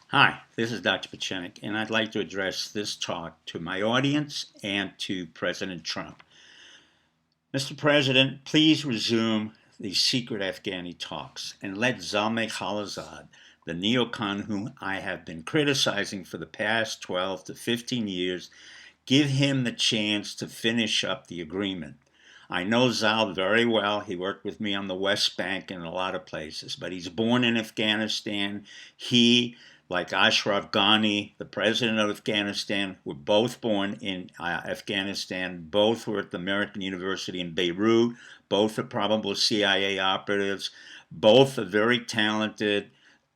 Hi, this is Dr. Pachenik, and I'd like to address this talk to my audience and to President Trump. Mr. President, please resume the secret Afghani talks and let Zalmay Khalilizad, the neocon whom I have been criticizing for the past 12 to 15 years, give him the chance to finish up the agreement. I know Zal very well. He worked with me on the West Bank and a lot of places, but he's born in Afghanistan. He, like Ashraf Ghani, the president of Afghanistan, were both born in Afghanistan. Both were at the American University in Beirut. Both are probable CIA operatives. Both are very talented.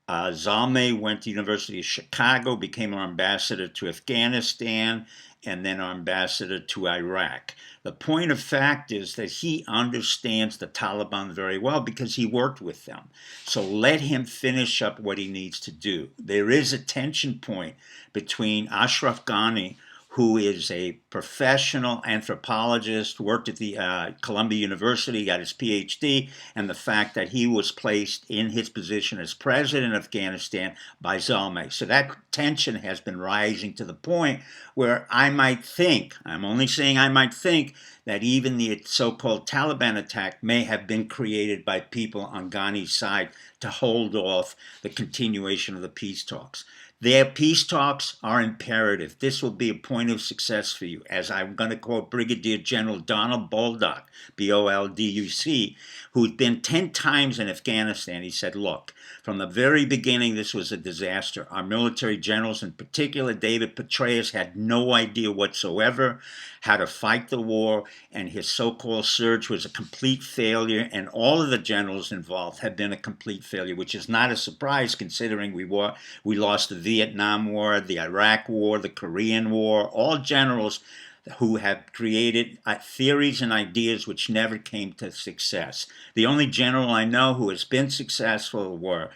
Zalmay went to the University of Chicago, became our ambassador to Afghanistan, and then our ambassador to Iraq. The point of fact is that he understands the Taliban very well because he worked with them. So let him finish up what he needs to do. There is a tension point between Ashraf Ghani, who is a professional anthropologist, worked at the Columbia University, got his PhD, and the fact that he was placed in his position as president of Afghanistan by Zalmay. So that tension has been rising to the point where I might think, I'm only saying I might think, that even the so-called Taliban attack may have been created by people on Ghani's side to hold off the continuation of the peace talks. Their peace talks are imperative. This will be a point of success for you. As I'm going to quote Brigadier General Donald Bolduc, B-O-L-D-U-C, who's been 10 times in Afghanistan. He said, look, from the very beginning, this was a disaster. Our military generals, in particular, David Petraeus, had no idea whatsoever how to fight the war, and his so-called surge was a complete failure, and all of the generals involved have been a complete failure, which is not a surprise considering we lost the Vietnam War, the Iraq War, the Korean War, all generals who have created theories and ideas which never came to success. The only general I know who has been successful were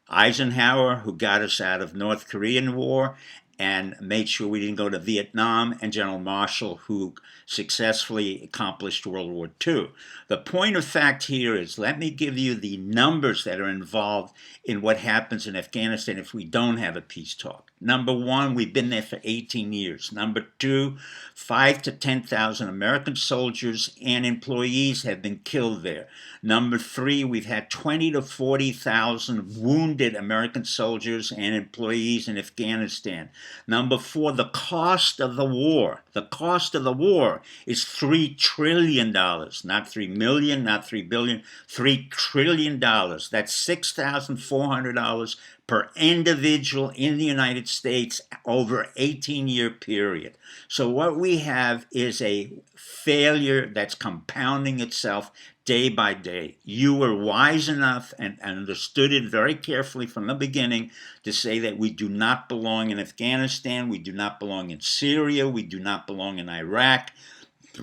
Eisenhower, who got us out of North Korean War and made sure we didn't go to Vietnam, and General Marshall, who successfully accomplished World War II. The point of fact here is, let me give you the numbers that are involved in what happens in Afghanistan if we don't have a peace talk. Number one, we've been there for 18 years. Number two, 5 to 10,000 American soldiers and employees have been killed there. Number three, we've had 20 to 40,000 wounded American soldiers and employees in Afghanistan. Number four, the cost of the war. The cost of the war is $3 trillion, not 3 million, not 3 billion, $3 trillion. That's $6,400 per individual in the United States over an 18-year period. So what we have is a failure that's compounding itself day by day. You were wise enough and understood it very carefully from the beginning to say that we do not belong in Afghanistan, we do not belong in Syria, we do not belong in Iraq.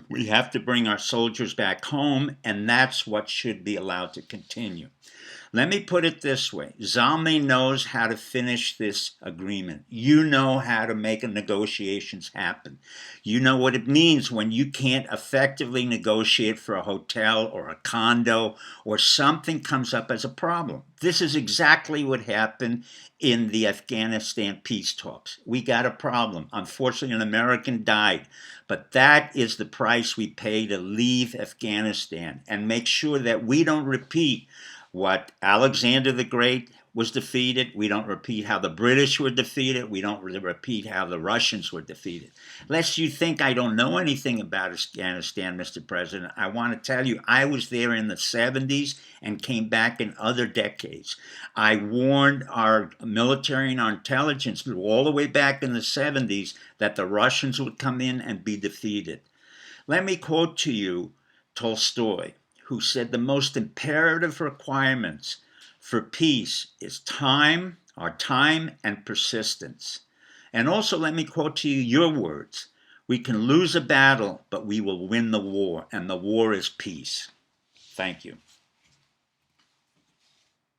We have to bring our soldiers back home, and that's what should be allowed to continue. Let me put it this way. Zalmay knows how to finish this agreement. You know how to make negotiations happen. You know what it means when you can't effectively negotiate for a hotel or a condo or something comes up as a problem. This is exactly what happened in the Afghanistan peace talks. We got a problem. Unfortunately, an American died. But that is the price we pay to leave Afghanistan and make sure that we don't repeat what Alexander the Great was defeated. We don't repeat how the British were defeated. We don't repeat how the Russians were defeated. Lest you think I don't know anything about Afghanistan, Mr. President, I want to tell you I was there in the 70s and came back in other decades. I warned our military and our intelligence all the way back in the 70s that the Russians would come in and be defeated. Let me quote to you Tolstoy, who said the most imperative requirements for peace is time, our time, and persistence. And also let me quote to you your words. We can lose a battle, but we will win the war, and the war is peace. Thank you.